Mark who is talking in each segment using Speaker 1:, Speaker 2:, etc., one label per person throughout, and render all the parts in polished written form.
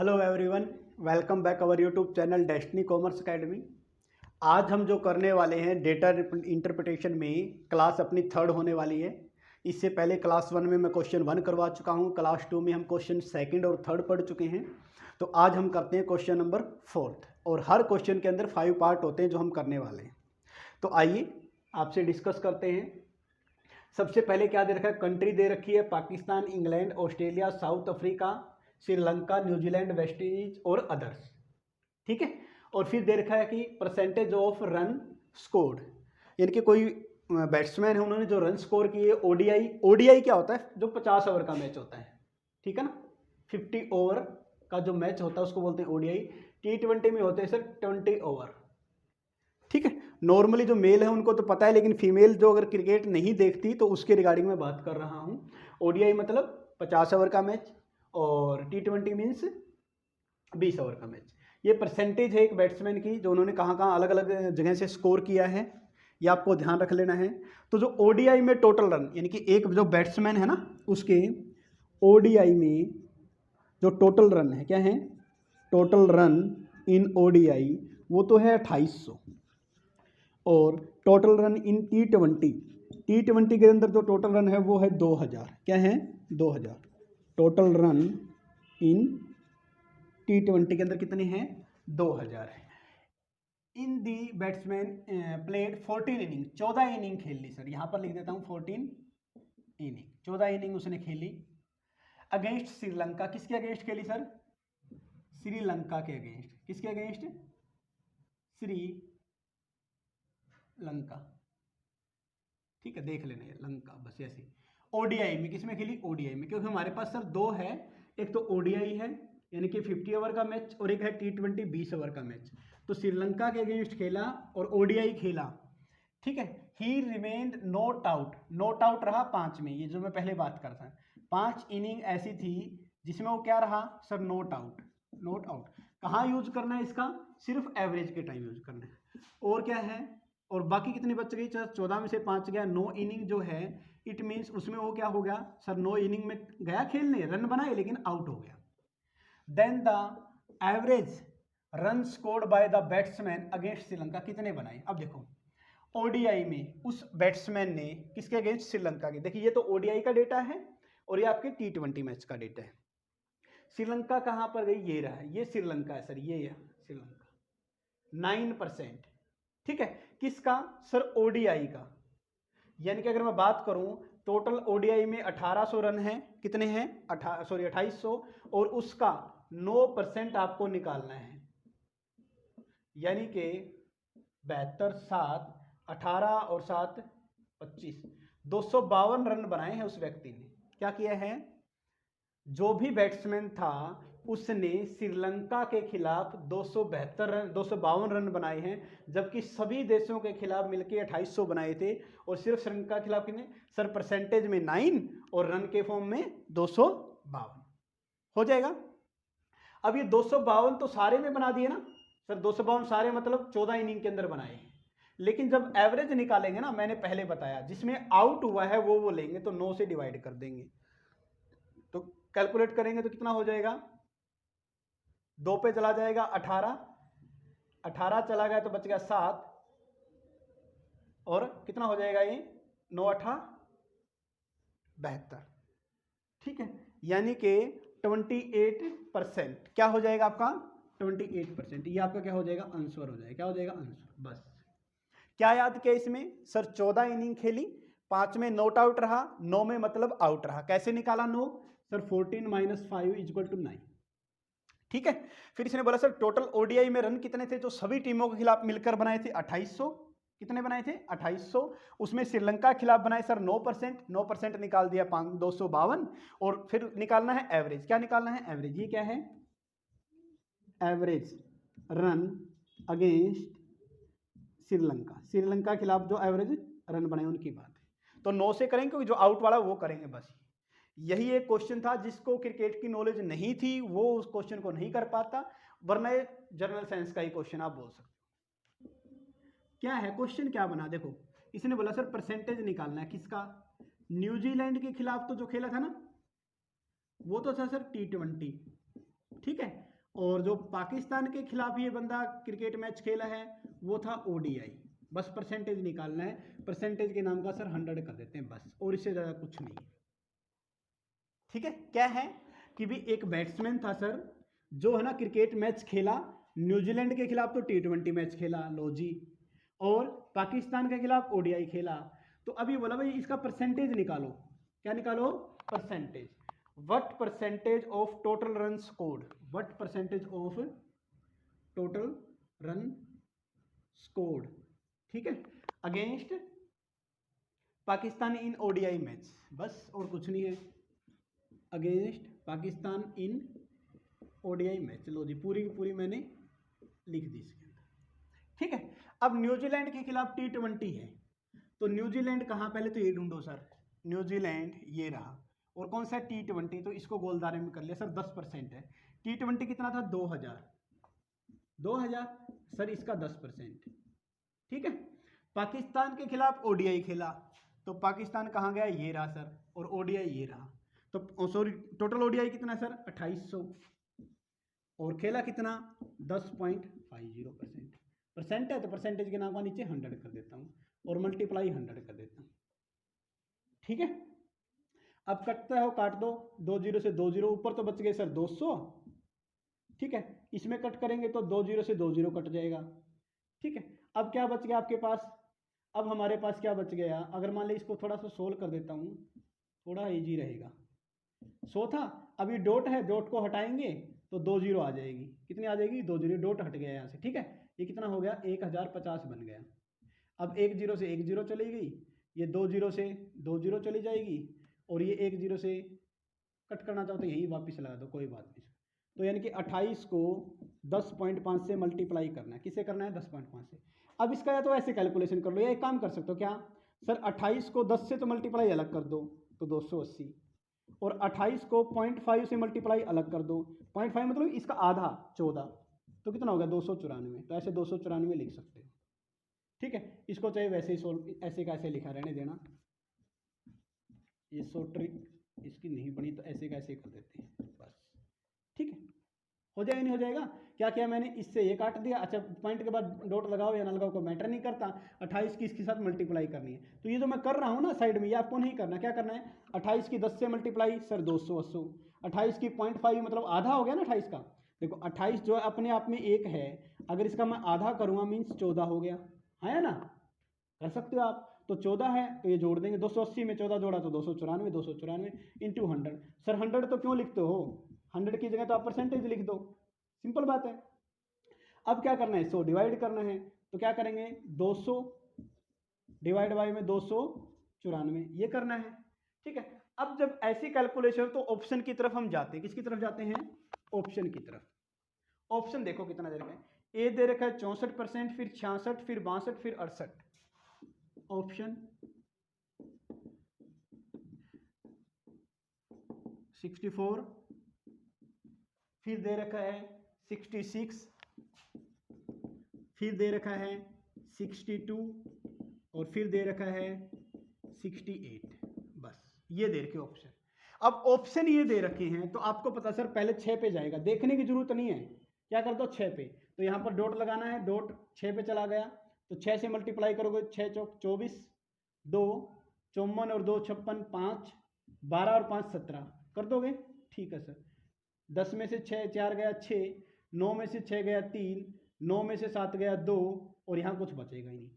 Speaker 1: Hello everyone, welcome back our YouTube channel destiny commerce academy. आज हम जो करने वाले हैं डेटा इंटरप्रिटेशन में क्लास अपनी थर्ड होने वाली है। इससे पहले क्लास 1 में मैं क्वेश्चन 1 करवा चुका हूं, क्लास 2 में हम क्वेश्चन सेकंड और थर्ड पढ़ चुके हैं। तो आज हम करते हैं क्वेश्चन नंबर 4 और हर क्वेश्चन के अंदर 5 पार्ट होते हैं जो हम करने वाले हैं। तो आइए आपसे डिस्कस करते हैं। सबसे पहले क्या दे रखा है, कंट्री दे रखी है Pakistan, England, Australia, south Africa, Sri Lanka, New Zealand, West Indies और अदर्स। ठीक है। और फिर दे रखा है कि परसेंटेज ऑफ रन स्कोर्ड, यानी कि कोई बैट्समैन है उन्होंने जो रन स्कोर किए। ओडीआई, ओडीआई क्या होता है, जो 50 ओवर का मैच होता है, ठीक है ना। 50 ओवर का जो मैच होता है उसको बोलते हैं ओडीआई। T20 में होते हैं सर 20 ओवर। ठीक है। नॉर्मली जो मेल है उनको तो पता है, लेकिन फीमेल जो अगर क्रिकेट नहीं देखती तो उसके रिगार्डिंग मैं बात कर रहा हूँ। ओडीआई मतलब 50 ओवर का मैच और T20 मीन्स 20 ओवर का मैच। ये परसेंटेज है एक बैट्समैन की जो उन्होंने कहाँ कहाँ अलग अलग जगह से स्कोर किया है, ये आपको ध्यान रख लेना है। तो जो ओडीआई में टोटल रन, यानी कि एक जो बैट्समैन है ना उसके ओडीआई में जो टोटल रन है, क्या है, टोटल रन इन ओडीआई, वो तो है 2800। और टोटल रन इन T20 के अंदर जो टोटल रन है वो है 2000। क्या है, 2000 टोटल रन इन T20 के अंदर कितने हैं, 2000 है। इन दी बैट्समैन प्लेड 14 इनिंग, 14 इनिंग खेल ली सर, यहां पर लिख देता हूं 14 इनिंग, 14 इनिंग उसने खेली। अगेंस्ट श्रीलंका, किसके अगेंस्ट खेली सर, श्रीलंका के अगेंस्ट। किसके अगेंस्ट, श्रीलंका। ठीक है, देख लेना लंका बस ऐसे। ओडीआई में किसमें खेली, ओडीआई में, क्योंकि हमारे पास सर दो है, एक तो ओडीआई है यानी कि 50 ओवर का मैच, और एक है T20 20 ओवर का मैच। तो श्रीलंका के अगेंस्ट खेला और ओडीआई खेला। ठीक है। ही remained not out, not out रहा 5 में, ये जो मैं पहले बात करता था। 5 इनिंग ऐसी थी जिसमें वो क्या रहा sir, not out. Not out कहाँ यूज करना है इसका, सिर्फ एवरेज के टाइम यूज करना है। और क्या है, और बाकी कितनी बच गई सर, 14 में से 5 गया। 9 इनिंग जो है, इट मीन्स उसमें वो क्या हो गया सर, 9 इनिंग में गया खेलने, रन बनाए लेकिन आउट हो गया। Then the average run scored by the batsman against Sri Lanka, कितने बनाए। अब देखो ओडीआई में उस बैट्समैन ने किसके अगेंस्ट, श्रीलंका के। देखिए ये तो ओडीआई का डेटा है और ये आपके T20 मैच का डेटा है। श्रीलंका कहां पर गई, ये रहा, ये श्रीलंका है सर, ये है श्रीलंका 9%। ठीक है, किसका सर, ओडीआई का। यानी कि अगर मैं बात करूं टोटल ओडीआई में 1800 रन हैं, कितने हैं, 2800, और उसका 9% आपको निकालना है। यानी कि 72 7 18 और 7 25, 252 रन बनाए हैं उस व्यक्ति ने। क्या किया है, जो भी बैट्समैन था उसने श्रीलंका के खिलाफ 252 रन बनाए हैं, जबकि सभी देशों के खिलाफ मिलकर 2800 बनाए थे। और सिर्फ श्रीलंका के खिलाफ कितने सर, परसेंटेज में 9 और रन के फॉर्म में 252 हो जाएगा। अब ये 252 तो सारे में बना दिए ना सर, 252 सारे मतलब 14 इनिंग के अंदर बनाए हैं। लेकिन जब एवरेज निकालेंगे ना, मैंने पहले बताया जिसमें आउट हुआ है वो लेंगे, तो 9 से डिवाइड कर देंगे, तो कैलकुलेट करेंगे तो कितना हो जाएगा, 2 पे चला जाएगा 18, 18 चला गया तो बच गया 7, और कितना हो जाएगा ये, 9 8 72। ठीक है, यानी कि 28%। क्या हो जाएगा आपका, 28%। ये आपका क्या हो जाएगा, आंसर हो जाएगा। क्या हो जाएगा, आंसर। बस क्या याद किया इसमें सर, 14 इनिंग खेली, 5 में नॉट आउट रहा, 9 में मतलब आउट रहा। कैसे निकाला 9 सर, 14 - 5 = 9। ठीक है। फिर इसने बोला सर टोटल ओडीआई में रन कितने थे जो सभी टीमों के खिलाफ मिलकर बनाए थे, 2800। कितने बनाए थे, 2800। उसमें श्रीलंका के खिलाफ बनाए सर 9%, 9% निकाल दिया 252। और फिर निकालना है एवरेज। क्या निकालना है, एवरेज। ये क्या है, average run against Sri Lanka, Sri Lanka के खिलाफ जो एवरेज रन बनाए उनकी बात है। तो 9 से करेंगे, क्योंकि जो आउट वाला वो करेंगे बस। यही एक क्वेश्चन था, जिसको क्रिकेट की नॉलेज नहीं थी वो उस क्वेश्चन को नहीं कर पाता, वरना ये जनरल साइंस का ही क्वेश्चन आप बोल सकते हो। क्या है क्वेश्चन, क्या बना, देखो इसने बोला सर परसेंटेज निकालना है किसका, न्यूजीलैंड के खिलाफ तो जो खेला था ना वो तो था सर T20। ठीक है, और जो पाकिस्तान के खिलाफ ये बंदा क्रिकेट मैच खेला है वो था ओडीआई। बस परसेंटेज निकालना है, परसेंटेज के नाम का सर 100 कर देते हैं बस, और इससे ज़्यादा कुछ नहीं है। ठीक है, क्या है कि भी एक बैट्समैन था सर जो है ना क्रिकेट मैच खेला, न्यूजीलैंड के खिलाफ तो T20 मैच खेला लो जी, और पाकिस्तान के खिलाफ ओडीआई खेला। तो अभी बोला भाई इसका परसेंटेज निकालो, क्या निकालो? Percentage. What percentage of total run scored, what percentage of total run scored, ठीक है, against Pakistan in ODI match, बस और कुछ नहीं है, against Pakistan in ODI match. लो जी, पूरी की पूरी मैंने लिख दी इसके अंदर। ठीक है, अब न्यूजीलैंड के खिलाफ T20 है, तो न्यूजीलैंड कहाँ, पहले तो ये ढूंढो सर, न्यूजीलैंड ये रहा, और कौन सा T20, तो इसको गोलदारे में कर लिया सर, 10% है। T20 कितना था? 2000 सर, इसका 10%। ठीक है, पाकिस्तान के खिलाफ ओडीआई खेला, तो पाकिस्तान कहाँ गया? ये रहा सर, और ओडीआई ये रहा, तो सॉरी टोटल ओडीआई कितना सर? 2800, और खेला कितना? 10.50%। परसेंट है तो परसेंटेज के नाम का नीचे 100 कर देता हूँ, और मल्टीप्लाई 100 कर देता हूँ। ठीक है, अब कटता है वो काट दो, 2 0 से 2 0, ऊपर तो बच गए सर 200। ठीक है, इसमें कट करेंगे तो 2 0 से 2 0 कट जाएगा। ठीक है, अब क्या बच गया आपके पास? अब हमारे पास क्या बच गया? अगर मान ली इसको थोड़ा सा सोल्व कर देता हूँ, थोड़ा इजी रहेगा। 100 था, अभी डॉट है, डॉट को हटाएंगे तो 2 0 आ जाएगी। कितनी आ जाएगी? 2 0, डॉट हट गया यहाँ से। ठीक है, ये कितना हो गया? 1050 बन गया। अब 1 0 से 1 0 चली गई, ये 2 0 से 2 0 चली जाएगी, और ये 1 0 से कट करना चाहो तो यही वापस लगा दो, कोई बात नहीं। तो यानी कि 28 को 10.5 से मल्टीप्लाई करना है। किसे करना है? 10.5 से। अब इसका या तो ऐसे कैलकुलेशन कर लो, या एक काम कर सकते हो क्या सर, 28 को 10 से तो मल्टीप्लाई अलग कर दो तो 280, और 28 को 0.5 से मल्टीप्लाई अलग कर दो, 0.5 मतलब इसका आधा 14, तो कितना हो गया? 294। तो ऐसे 294 लिख सकते हो। ठीक है, इसको चाहे वैसे ही सोल्व, ऐसे का ऐसे लिखा रहने देना, ये सो ट्रिक इसकी नहीं बनी तो ऐसे का ऐसे कर देते हैं बस। ठीक है, हो जाएगा नहीं हो जाएगा? क्या किया मैंने? इससे ये काट दिया। अच्छा, पॉइंट के बाद डॉट लगाओ या ना लगाओ को मैटर नहीं करता, 28 की इसके साथ मल्टीप्लाई करनी है। तो ये जो मैं कर रहा हूँ ना साइड में, ये आपको नहीं करना। क्या करना है? 28 की 10 से मल्टीप्लाई सर 280, 28 की 0.5 मतलब आधा हो गया ना 28 का। देखो 28 जो अपने आप में एक है, अगर इसका मैं आधा करूँगा मीन्स 14 हो गया, है ना? कर सकते हो आप। तो 14 है तो ये जोड़ देंगे, 280 में 14 जोड़ा तो 294, 294 इंटू 100। सर 100 तो क्यों लिखते हो? 100 की जगह तो आप परसेंटेज लिख दो, सिंपल बात है। अब क्या करना है? 100 डिवाइड करना है, तो क्या करेंगे? 200 डिवाइड बाई में 294, ये करना है। ठीक है, अब जब ऐसी कैलकुलेशन तो ऑप्शन की तरफ हम जाते हैं। किसकी तरफ जाते हैं? ऑप्शन की तरफ। ऑप्शन देखो कितना दे रखा है, ए दे रखा है 64%, फिर 66, फिर 62, फिर 68। ऑप्शन 64, फिर दे रखा है 66, फिर दे रखा है 62, और फिर दे रखा है 68। बस ये दे रखे ऑप्शन। अब ऑप्शन ये दे रखे हैं तो आपको पता सर पहले 6 पे जाएगा, देखने की जरूरत नहीं है। क्या कर दो? 6 पे, तो यहाँ पर डॉट लगाना है, डॉट 6 पे चला गया, तो 6 से मल्टीप्लाई करोगे, 6 चौक 24, 2 54, और 2 56, 5 12, और 5 17 कर दोगे। ठीक है सर, 10 में से 6 4 गया 6, 9 में से 6 गया 3, 9 में से 7 गया 2, और यहाँ कुछ बचेगा ही नहीं।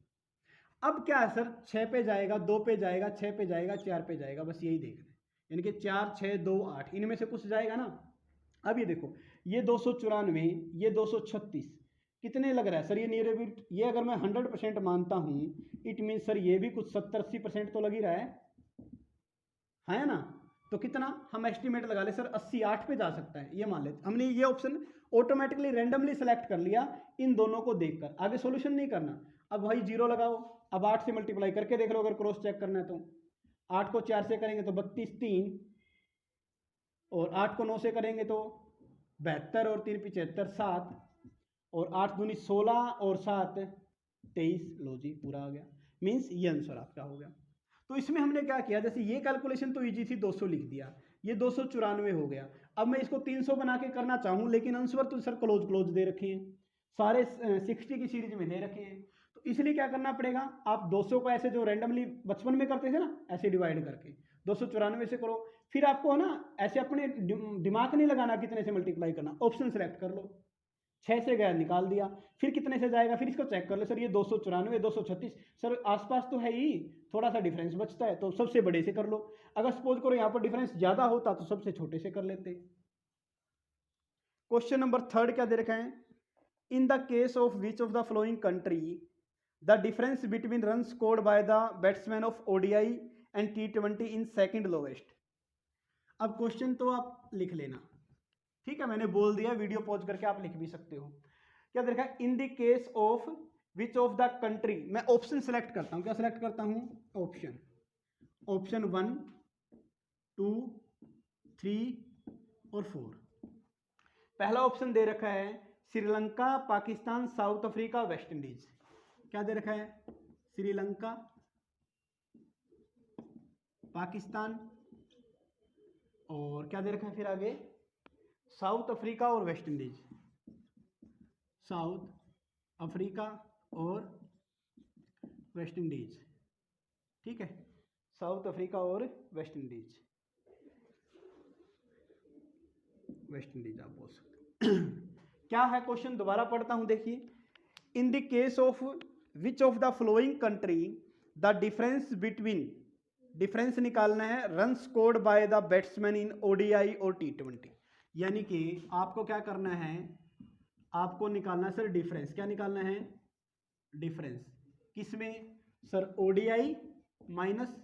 Speaker 1: अब क्या है सर? 6 पे जाएगा, 2 पे जाएगा, 6 पे जाएगा, 4 पे जाएगा, बस यही देख रहे हैं। यानी कि 4 6 2 8, इनमें से कुछ जाएगा ना। अब ये देखो, ये 294, ये 236, कितने लग रहा है सर? ये नियर अबाउट, ये अगर मैं 100% मानता हूँ, इट मीन सर ये भी कुछ 70-80% तो लग ही रहा है ना? तो कितना हम एस्टिमेट लगा ले सर? 88 पे जा सकता है, ये मान लेते। हमने ये ऑप्शन ऑटोमेटिकली रैंडमली सेलेक्ट कर लिया इन दोनों को देखकर, आगे सॉल्यूशन नहीं करना। अब भाई 0 लगाओ, अब 8 से मल्टीप्लाई करके देख लो, अगर क्रॉस चेक करना है तो 8 को 4 से करेंगे तो 32 3, और 8 को 9 से करेंगे तो 72, और 3 75 7, और 8 दूनी 16, और 7 23। लो जी, पूरा आ गया, मीन्स ये आंसर आपका हो गया। तो इसमें हमने क्या किया, जैसे ये कैलकुलेशन तो इजी थी, 200 लिख दिया, ये 294 हो गया। अब मैं इसको 300 बना के करना चाहूँ, लेकिन आंसर तो सर क्लोज दे रखे हैं, सारे 60 की सीरीज में दे रखे हैं, तो इसलिए क्या करना पड़ेगा, आप 200 को ऐसे जो रैंडमली बचपन में करते थे ना, ऐसे डिवाइड करके 294 से करो। फिर आपको ना ऐसे अपने दिमाग नहीं लगाना कितने से मल्टीप्लाई करना, ऑप्शन सेलेक्ट कर लो, 6 से गया निकाल दिया, फिर कितने से जाएगा, फिर इसको चेक कर लो, सर ये 294 236, सर आसपास तो है ही, थोड़ा सा डिफरेंस बचता है तो सबसे बड़े से कर लो। अगर सपोज करो यहाँ पर डिफरेंस ज्यादा होता तो सबसे छोटे से कर लेते। क्वेश्चन नंबर 3 क्या दे रखा है, in the case of which of the flowing country the difference between run scored by the batsman of ODI and T20 in second lowest. अब क्वेश्चन तो आप लिख लेना, ठीक है, मैंने बोल दिया, वीडियो पॉज करके आप लिख भी सकते हो। क्या देखा, in the case of which of the country, मैं ऑप्शन सेलेक्ट करता हूं, क्या सेलेक्ट करता हूं, ऑप्शन 1 2 3 और 4। पहला ऑप्शन दे रखा है Sri Lanka, Pakistan, south Africa, West Indies. क्या दे रखा है, श्रीलंका, पाकिस्तान और क्या दे रखा है फिर आगे, साउथ अफ्रीका और वेस्ट इंडीज, साउथ अफ्रीका और वेस्ट इंडीज, ठीक है, साउथ अफ्रीका और वेस्ट इंडीज, वेस्ट इंडीज आप बोल सकते हो। क्या है क्वेश्चन, दोबारा पढ़ता हूं, देखिए, in the case of which of the flowing country the difference between, difference निकालना है, run scored by the batsman in ODI और T20, यानी कि आपको क्या करना है, आपको निकालना है सर डिफरेंस, क्या निकालना है, डिफरेंस किसमें सर, ओडीआई माइनस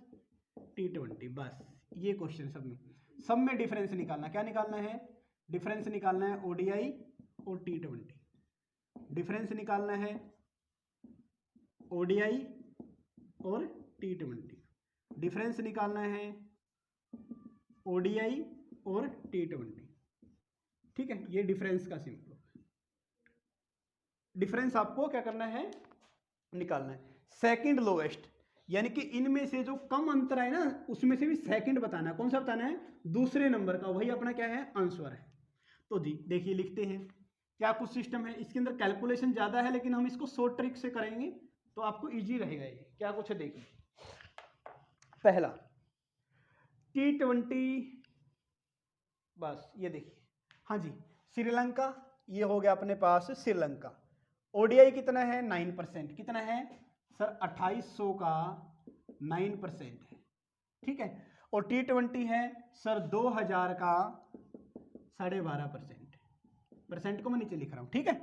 Speaker 1: T20, बस ये क्वेश्चन सब में डिफरेंस निकालना, क्या निकालना है, डिफरेंस निकालना है ओडीआई और T20, डिफरेंस निकालना है ओडीआई और T20, डिफरेंस निकालना है ओडीआई और T20, ठीक है, ये डिफरेंस का सिंपल डिफरेंस आपको क्या करना है, निकालना है। सेकंड लोएस्ट, यानी कि इनमें से जो कम अंतर है ना, उसमें से भी सेकंड बताना है, कौन सा बताना है, दूसरे नंबर का, वही अपना क्या है, आंसर है। तो जी देखिए लिखते हैं, क्या कुछ सिस्टम है, इसके अंदर कैलकुलेशन ज्यादा है, लेकिन हम इसको शॉर्ट ट्रिक से करेंगे तो आपको इजी रहेगा। ये क्या कुछ है देखिए, पहला T20, बस ये देखिए, हाँ जी, श्रीलंका, ये हो गया अपने पास श्रीलंका, ओडीआई कितना है, 9%, कितना है सर, 2800 का 9% है, ठीक है, और T20 है सर 2000 का 12.5%, परसेंट को मैं नीचे लिख रहा हूं, ठीक है।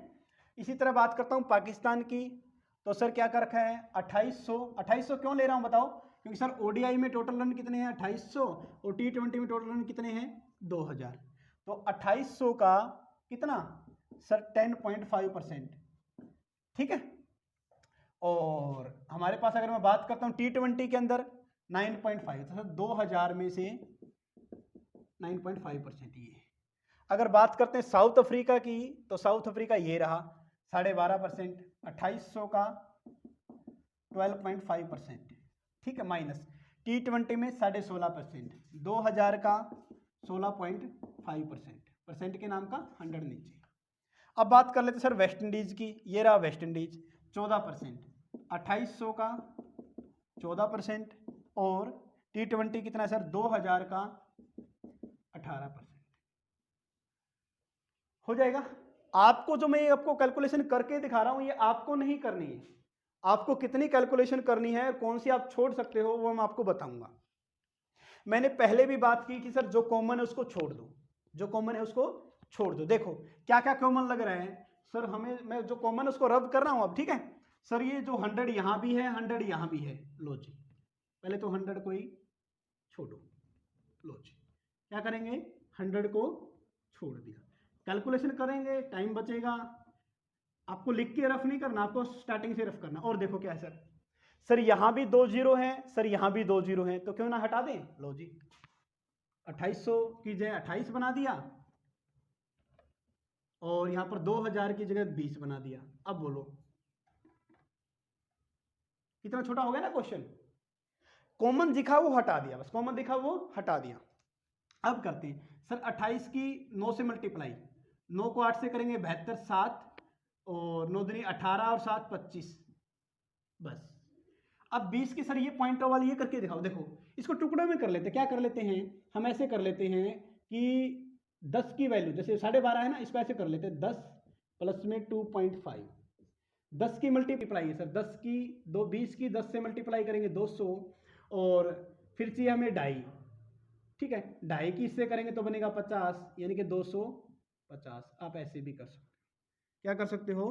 Speaker 1: इसी तरह बात करता हूं पाकिस्तान की, तो सर क्या कर रखा है, 2800 क्यों ले रहा हूं बताओ, क्योंकि सर ओडीआई में टोटल रन कितने हैं, 2800, और T20 में टोटल रन कितने हैं, 2000, तो 2800 का कितना सर, 10.5%, ठीक है। और हमारे पास अगर मैं बात करता हूं T20 के अंदर 9.5, तो सर 2000 में से 9.5% ये। अगर बात करते हैं साउथ अफ्रीका की, तो साउथ अफ्रीका ये रहा 12.5%, 2800 का 12.5%, ठीक है, माइनस T20 में 16.5%, 2000 का 16.5%, परसेंट के नाम का 100 नीचे। अब बात कर लेते सर वेस्ट इंडीज की, ये रहा वेस्ट इंडीज 14%, 2800 का 14%, और T20 कितना है सर, 2000 का 18%, हो जाएगा। आपको जो मैं आपको कैलकुलेशन करके दिखा रहा हूं, ये आपको नहीं करनी है, आपको कितनी कैलकुलेशन करनी है, कौन सी आप छोड़ सकते हो, वो मैं आपको बताऊंगा। मैंने पहले भी बात की कि सर जो कॉमन है उसको छोड़ दो, जो कॉमन है उसको छोड़ दो। देखो क्या क्या कॉमन लग रहा है सर, हमें मैं जो कॉमन है उसको रब कर रहा हूं अब, ठीक है सर। ये जो 100 यहां भी है, 100 यहां भी है, लो जी, पहले तो 100 को ही छोड़ो, लो जी, क्या करेंगे, 100 को छोड़ दिया, कैलकुलेशन करेंगे, टाइम बचेगा। आपको लिख के रफ नहीं करना, आपको स्टार्टिंग से रफ करना। और देखो क्या है सर, सर यहां भी 2 जीरो हैं, सर यहां भी 2 जीरो हैं, तो क्यों ना हटा दें, लो जी, 2800 की जगह 28 बना दिया, और यहां पर 2000 की जगह 20 बना दिया। अब बोलो कितना छोटा हो गया ना क्वेश्चन, कॉमन दिखा वो हटा दिया, बस कॉमन दिखा वो हटा दिया। अब करते हैं सर 28 की 9 से मल्टीप्लाई, 9 को 8 से करेंगे 72, 7 और 9 दूनी 18 और 7 25, बस। अब 20 की सर ये पॉइंटर वाली ये करके दिखाओ, देखो इसको टुकड़ों में कर लेते हैं। क्या कर लेते हैं हम, ऐसे कर लेते हैं कि 10 की वैल्यू जैसे 12.5 है ना, इसको ऐसे कर लेते हैं 10 प्लस में 2.5, 10 की मल्टीप्लाई है सर, 10 की 20 की 10 से मल्टीप्लाई करेंगे 200, और फिर चाहिए हमें 2.5, ठीक है, 2.5 की इससे करेंगे तो बनेगा 50, यानी कि 250। आप ऐसे भी कर सकते हो, क्या कर सकते हो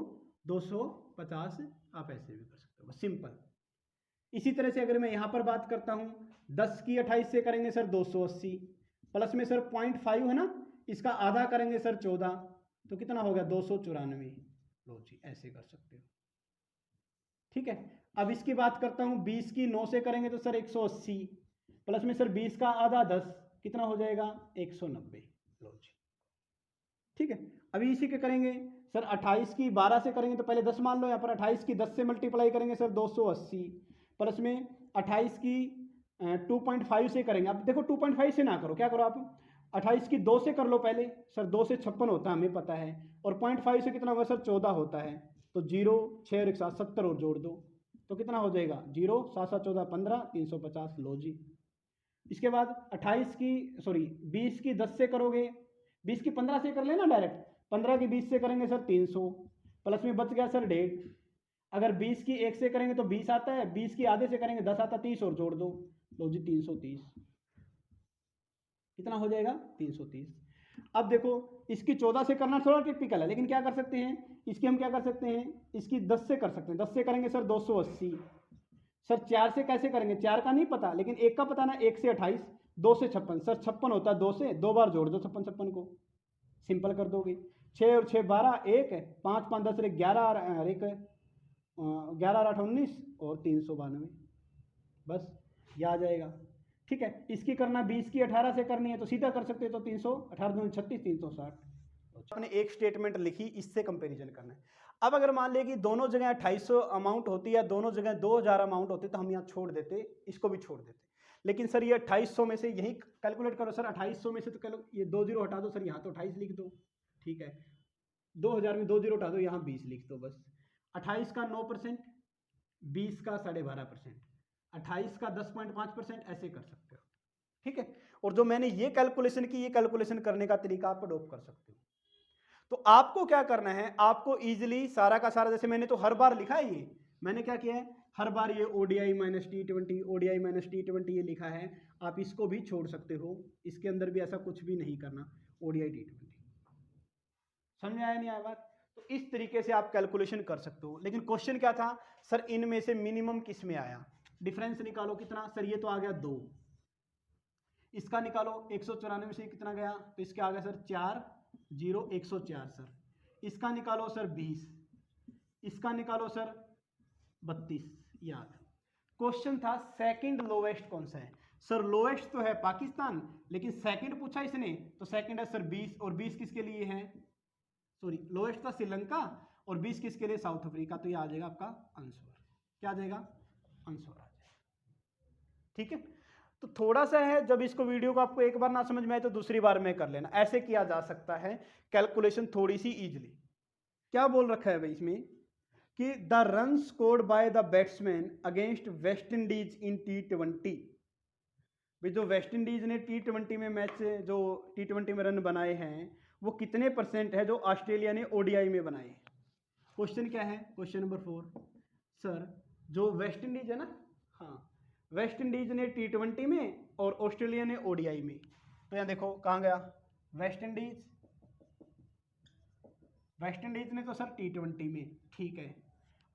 Speaker 1: 250, आप ऐसे भी कर सकते हो, बस सिंपल। इसी तरह से अगर मैं यहाँ पर बात करता हूँ 10 की 28 से करेंगे सर 280, प्लस में सर 0.5 है ना, इसका आधा करेंगे सर 14, तो कितना हो गया 294। लो जी, ऐसे कर सकते हो, ठीक है। अब इसकी बात करता हूँ 20 की 9 से करेंगे तो सर 180, प्लस में सर 20 का आधा 10, कितना हो जाएगा 190। लो जी, ठीक है। अभी इसी के करेंगे सर 28 की 12 से करेंगे तो पहले 10 मान लो, यहाँ पर 28 की 10 से मल्टीप्लाई करेंगे सर 280, प्लस में 28 की 2.5 से करेंगे। अब देखो 2.5 से ना करो, क्या करो आप 28 की 2 से कर लो पहले, सर 2 से 56 होता है हमें पता है, और 0.5 से कितना होगा सर 14 होता है, तो 0 6 और 1 7 70 और जोड़ दो तो कितना हो जाएगा 0 7 7 14 15 350। लो जी, इसके बाद 20 की 10 से करोगे, 20 की 15 से कर लेना डायरेक्ट, 15 की 20 से करेंगे सर 300, प्लस में बच गया सर 1.5, अगर 20 की 1 से करेंगे तो 20 आता है, 20 की आधे से करेंगे 10 आता, 30 और जोड़ दो, लो जी 330, कितना हो जाएगा 330। अब देखो इसकी 14 से करना थोड़ा टिपिकल है, लेकिन क्या कर सकते हैं इसकी हम क्या कर सकते हैं, इसकी 10 से कर सकते हैं, 10 से करेंगे सर 280, सर 4 से कैसे करेंगे, 4 का नहीं पता लेकिन 1 का पता ना, 1 से 28, 2 से 56, सर 56 होता है 2 से, 2 बार जोड़ दो 56 को, सिंपल कर दोगे, 6 और 6 12, 1 5 5 10 11 और 1 11 और 8 19 और 392, बस ये आ जाएगा, ठीक है। इसकी करना 20 की 18 से करनी है तो सीधा कर सकते हैं, तो 300 18 2 36 360। आपने एक स्टेटमेंट लिखी, इससे कंपैरिजन करना है। अब अगर मान लिया कि दोनों जगह 2800 अमाउंट होती है, दोनों जगह 2000 अमाउंट होते, तो हम यहाँ छोड़ देते, इसको भी छोड़ देते, लेकिन सर ये 2800 में से यही कैलकुलेट करो सर, 2800 में से तो चलो ये 2 जीरो हटा दो सर, यहाँ तो 28 लिख दो, ठीक है, 2000 में 2 जीरो हटा दो, यहाँ 20 लिख दो, बस। 28 का 9%, 20 का 12.5%, 28 का 10.5%, ऐसे कर सकते हो, ठीक है। और जो मैंने ये कैलकुलेशन की, ये कैलकुलेशन करने का तरीका आप अडॉप्ट कर सकते हो। तो आपको क्या करना है, आपको इजीली सारा का सारा, जैसे मैंने तो हर बार लिखा है, ये मैंने क्या किया है, हर बार ये ODI minus T20 ODI minus T20 ये लिखा है, आप इसको भी छोड़ सकते हो, इसके अंदर भी ऐसा कुछ भी नहीं करना, ODI T20। समझ में आया नहीं आया बात? तो इस तरीके से आप कैलकुलेशन कर सकते हो, लेकिन क्वेश्चन क्या था सर, इनमें से मिनिमम किस में आया, डिफरेंस निकालो कितना, सर ये तो आ गया 2, इसका निकालो 194 से कितना गया, तो इसके आ गया सर 4 0 104 सर, इसका निकालो सर 20, इसका निकालो सर 32। याद क्वेश्चन था सेकंड लोवेस्ट कौन सा है, सर लोवेस्ट तो है पाकिस्तान, लेकिन सेकंड पूछा इसने, तो सेकंड है सर 20, और 20 किसके लिए है, सॉरी लोवेस्ट था श्रीलंका, और 20 किसके लिए साउथ अफ्रीका, तो ये आ जाएगा आपका आंसर, क्या आ जाएगा आंसर आ जाएगा, ठीक है। तो थोड़ा सा है, जब इसको वीडियो को आपको एक बार ना समझ में आए तो दूसरी बार में कर लेना, ऐसे किया जा सकता है कैलकुलेशन थोड़ी सी इजीली। क्या बोल रखा है भाई इसमें कि the run scored by the batsman against West Indies in T20, भाई जो वेस्ट इंडीज ने T20 में मैच, जो T20 में रन बनाए हैं वो कितने % है जो ऑस्ट्रेलिया ने ODI में बनाए। क्वेश्चन क्या है, क्वेश्चन नंबर 4, सर जो वेस्ट इंडीज है ना, हाँ वेस्ट इंडीज ने T20 में और ऑस्ट्रेलिया ने ODI में, तो यहाँ देखो कहाँ गया वेस्ट इंडीज ने तो सर T20 में, ठीक है,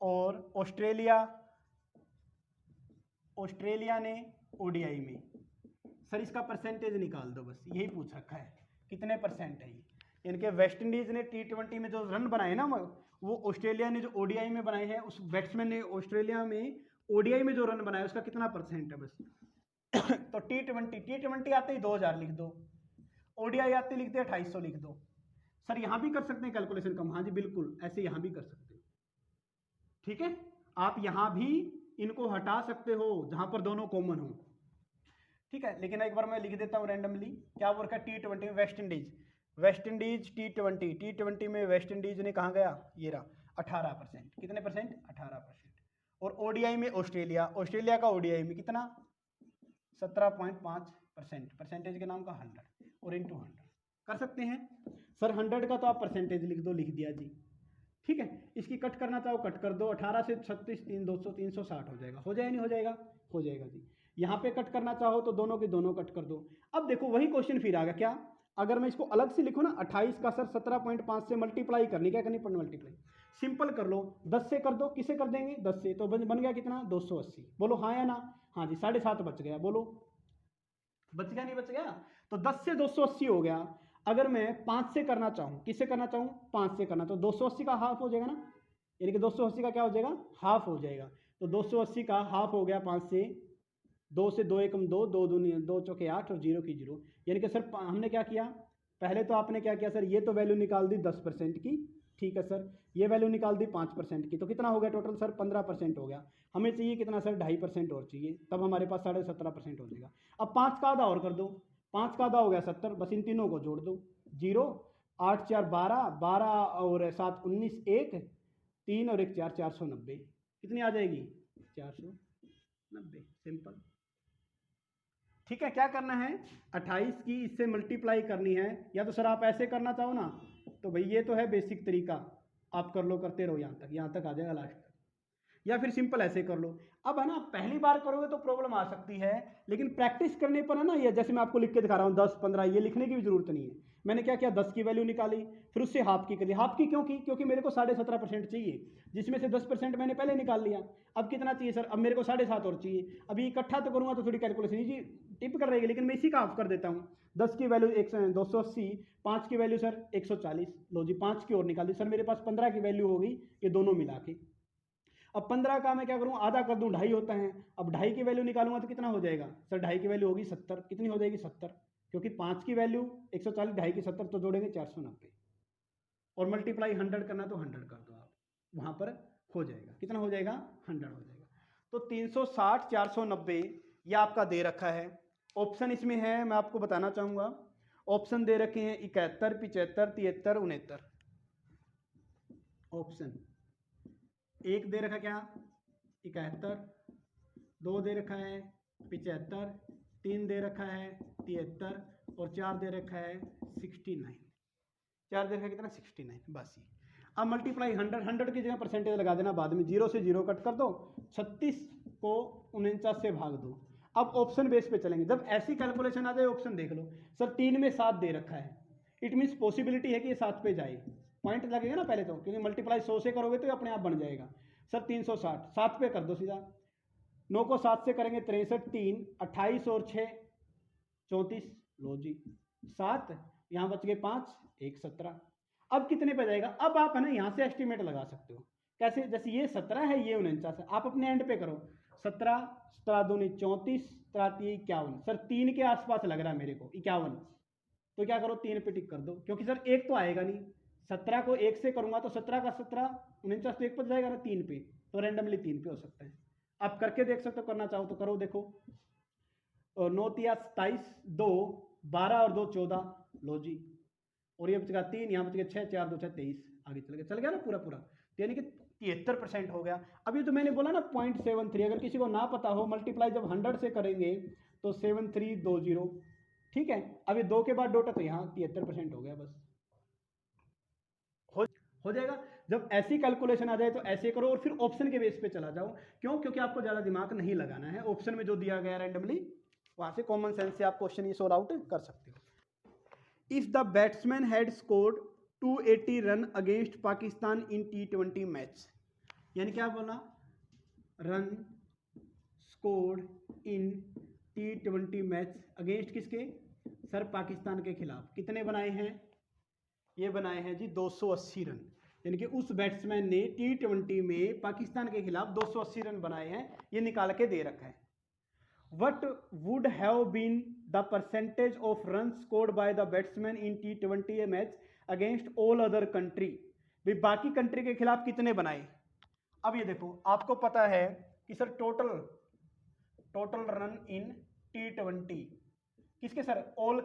Speaker 1: और ऑस्ट्रेलिया ने ODI में, सर इसका परसेंटेज निकाल दो, बस यही पूछ रखा है कितने % है ये, यानी कि वेस्ट इंडीज ने T20 में जो रन बनाए ना, वो ऑस्ट्रेलिया ने जो ODI में बनाए हैं, उस बैट्समैन ने ऑस्ट्रेलिया में ODI में जो रन बनाया उसका कितना % है, बस। तो T20 आते ही 2000 लिख दो, ODI आते लिखते 2800 लिख दो। सर यहाँ भी कर सकते हैं कैलकुलेशन कम, हाँ जी बिल्कुल ऐसे यहाँ भी कर सकते हो, ठीक है। आप यहाँ भी इनको हटा सकते हो जहां पर दोनों कॉमन हो, ठीक है, लेकिन एक बार मैं लिख देता हूँ रैंडमली क्या वो रखा T20 में वेस्ट इंडीज T20 में वेस्ट इंडीज ने कहाँ गया, ये रहा 18%। कितने परसेंट, 18%। और ओडीआई में ऑस्ट्रेलिया का ओडीआई में कितना 17.5%, परसेंटेज के नाम का 100 और इंटू 100 कर सकते हैं सर। 100 का तो आप परसेंटेज लिख दो, लिख दिया जी। ठीक है, इसकी कट करना चाहो कट कर दो, 18 से 36 3 200 360 हो जाएगा, हो जाएगा नहीं हो जाएगा, हो जाएगा जी। यहाँ पे कट करना चाहो तो दोनों के दोनों कट कर दो। अब देखो वही क्वेश्चन फिर आ गया क्या, अगर मैं इसको अलग से लिखूँ ना 28 का सर 17.5 से मल्टीप्लाई करनी, क्या करनी पड़नी मल्टीप्लाई, सिंपल कर लो 10 से कर दो, किसे कर देंगे 10 से, तो बन गया कितना 280। बोलो हाँ या ना, हाँ जी 7.5 बच गया, बोलो बच गया नहीं बच गया, तो 10 से 280 हो गया। अगर मैं 5 से करना चाहूँ, किससे करना चाहूँ 5 से करना, तो 280 का हाफ हो जाएगा ना, यानी कि 280 का क्या हो जाएगा हाफ हो जाएगा, तो 280 का हाफ हो गया 5 से, 2 से 2 एकम 2, 2 दूनी 2 चौके 8 और 0 की 0, यानी कि सर हमने क्या किया, पहले तो आपने क्या किया सर, ये तो वैल्यू निकाल दी 10% की, ठीक है सर, ये वैल्यू निकाल दी 5% की, तो कितना हो गया टोटल सर 15% हो गया। हमें चाहिए कितना सर 2.5% और चाहिए, तब हमारे पास 17.5% हो जाएगा। अब 5 का आधा और कर दो, 5 का आधा हो गया 70, बस इन तीनों को जोड़ दो, 0 8 4 12, 12 और 7 19, 1 3 और 1 4, 490 कितनी आ जाएगी 490, सिंपल। ठीक है, क्या करना है 28 की इससे मल्टीप्लाई करनी है, या तो सर आप ऐसे करना चाहो ना, तो भाई ये तो है बेसिक तरीका, आप कर लो, करते रहो यहाँ तक आ जाएगा लास्ट तक, या फिर सिंपल ऐसे कर लो। अब है ना पहली बार करोगे तो प्रॉब्लम आ सकती है, लेकिन प्रैक्टिस करने पर है ना, ये जैसे मैं आपको लिख के दिखा रहा हूँ 10 15, ये लिखने की भी जरूरत नहीं है। मैंने क्या किया 10 की वैल्यू निकाली, फिर उससे हाफ की कर ली, हाफ की क्यों की, क्योंकि मेरे को 17.5% चाहिए, जिसमें से 10% मैंने पहले निकाल लिया। अब कितना चाहिए सर, अब मेरे को 7.5 और चाहिए, अभी इकट्ठा तो करूँगा तो थोड़ी कैलकुलेशन जी टिप कर रहेगी, लेकिन मैं इसी का हाफ कर देता हूँ। 10 की वैल्यू 280, 5 की वैल्यू सर 140, लो जी 5 की और निकाली, सर मेरे पास 15 की वैल्यू होगी ये दोनों मिला के। अब 15 का मैं क्या करूं आधा कर दूं, 2.5 होता है, अब 2.5 की वैल्यू निकालूंगा तो कितना हो जाएगा सर, 2.5 की वैल्यू होगी 70, कितनी हो जाएगी 70, क्योंकि 5 की वैल्यू 140, 2.5 की 70, तो जोड़ेंगे 490, और मल्टीप्लाई 100 करना तो 100 कर दो आप, वहां पर हो जाएगा, कितना हो जाएगा 100 हो जाएगा। तो 360 490 ये आपका दे रखा है। ऑप्शन इसमें है, मैं आपको बताना चाहूंगा, ऑप्शन दे रखे हैं 71 75 73 69। ऑप्शन एक दे रखा क्या 71, 2 दे रखा है 75, 3 दे रखा है 73 और 4 दे रखा है 69, 4 दे रखा है कितना 69, बस ये। अब मल्टीप्लाई 100 की जगह परसेंटेज लगा देना बाद में, 0 से 0 कट कर दो, 36 को 49 से भाग दो। अब ऑप्शन बेस पे चलेंगे, जब ऐसी कैलकुलेशन आ जाए ऑप्शन देख लो, सर 3 में 7 दे रखा है, इट मीन्स पॉसिबिलिटी है कि ये 7 पे जाए, पॉइंट लगेगा ना पहले तो, क्योंकि मल्टीप्लाई 100 से करोगे तो अपने आप बन जाएगा। सर 360 7 पे कर दो सीधा, 9 को 7 से करेंगे 63, 3 28 और 6 34, लो जी 7, यहाँ बच गए 5 1 17। अब कितने पे जाएगा, अब आप है ना यहाँ से एस्टिमेट लगा सकते हो, कैसे, जैसे ये 17 है ये 49 है, आप अपने एंड पे करो, 17 17 दूनी 34 33 51, सर 3 के आसपास लग रहा है मेरे को 51, तो क्या करो 3 पे टिक कर दो, क्योंकि सर एक तो आएगा नहीं, 17 को 1 से करूंगा तो 17 का 17 49 तो 1 पर जाएगा ना 3 पे, तो रैंडमली 3 पे हो सकता है। आप करके देख सकते हो, करना चाहो तो करो, देखो 9 3 27, 2 12 और 2 14, लो जी, और ये बचेगा 3, यहाँ बच गया 6 4 2 6 23, आगे चल गया ना पूरा पूरा, तो यानी कि 73% हो गया। अभी तो मैंने बोला ना 0.73, अगर किसी को ना पता हो मल्टीप्लाई जब 100 से करेंगे तो 7320, ठीक है, अभी 2 के बाद डॉट है तो यहाँ 73% हो गया, बस हो जाएगा। जब ऐसी कैलकुलेशन आ जाए तो ऐसे करो, और फिर ऑप्शन के बेस पे चला जाओ, क्यों, क्योंकि आपको ज़्यादा दिमाग नहीं लगाना है, ऑप्शन में जो दिया गया रैंडमली वहाँ से कॉमन सेंस से आप क्वेश्चन ये सॉल्व आउट कर सकते हो। If the batsman had scored 280 run against Pakistan in T20 match, यानी क्या बोला, run scored in T20 match against किसके, सर पाकिस्तान के खिलाफ, कितने बनाए हैं, ये बनाए हैं जी 280 रन, यानी कि उस बैट्समैन ने T20 में पाकिस्तान के खिलाफ 280 रन बनाए हैं, ये निकाल के दे रखा है। What would have been the percentage of runs scored by the batsman in T20 match against all other country, भी बाकी कंट्री के खिलाफ कितने बनाए। अब ये देखो आपको पता है कि sir total run in T20 किसके sir, all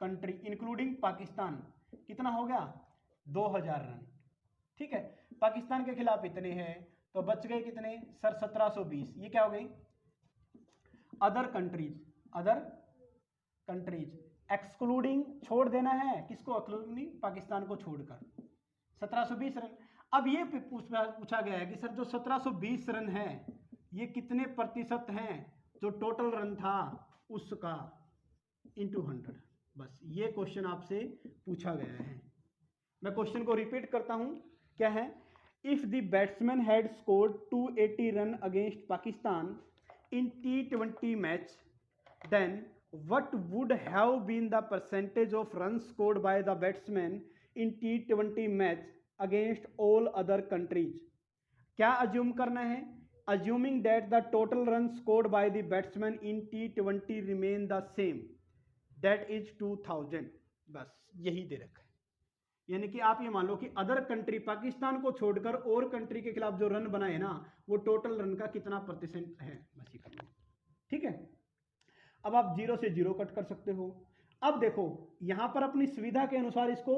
Speaker 1: country including Pakistan, कितना हो गया 2000 रन। ठीक है, पाकिस्तान के खिलाफ इतने हैं, तो बच गए कितने सर 1720। ये क्या हो गई, अदर कंट्रीज एक्सक्लूडिंग, छोड़ देना है किसको, एक्सक्लूडिंग पाकिस्तान को छोड़कर 1720 रन। अब ये पूछा गया है कि सर जो 1720 रन है ये कितने प्रतिशत हैं जो टोटल रन था उसका, इंटू 100। बस ये क्वेश्चन आपसे पूछा गया है। मैं क्वेश्चन को रिपीट करता हूं, क्या है, if the batsman had scored 280 run against Pakistan in T20 match, then what would have been the percentage of runs scored by the batsman in T20 match against all other countries? क्या assume करना है, assuming that the total runs scored by the batsman in T20 remain the same, that is 2000। बस यही दे रखा है, यानी कि आप ये मान लो कि अदर कंट्री पाकिस्तान को छोड़कर और कंट्री के खिलाफ जो रन बनाए ना वो टोटल रन का कितना प्रतिशत है, बस ये करना। ठीक है, अब आप 0 से 0 कट कर सकते हो। अब देखो यहां पर अपनी सुविधा के अनुसार इसको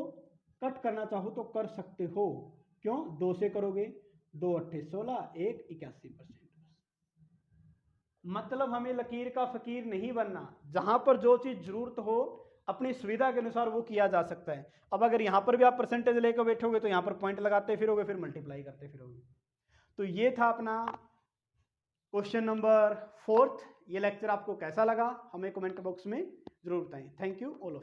Speaker 1: कट करना चाहो तो कर सकते हो, क्यों, 2 से करोगे, 2 अट्ठे 16, 1 81%। मतलब हमें लकीर का फकीर नहीं बनना, जहां पर जो चीज जरूरत हो अपनी सुविधा के अनुसार वो किया जा सकता है। अब अगर यहां पर भी आप परसेंटेज लेकर बैठोगे तो यहां पर पॉइंट लगाते फिरोगे, फिर मल्टीप्लाई करते फिरोगे। तो ये था अपना क्वेश्चन नंबर 4। ये लेक्चर आपको कैसा लगा हमें कमेंट बॉक्स में जरूर बताएं। Thank you all of.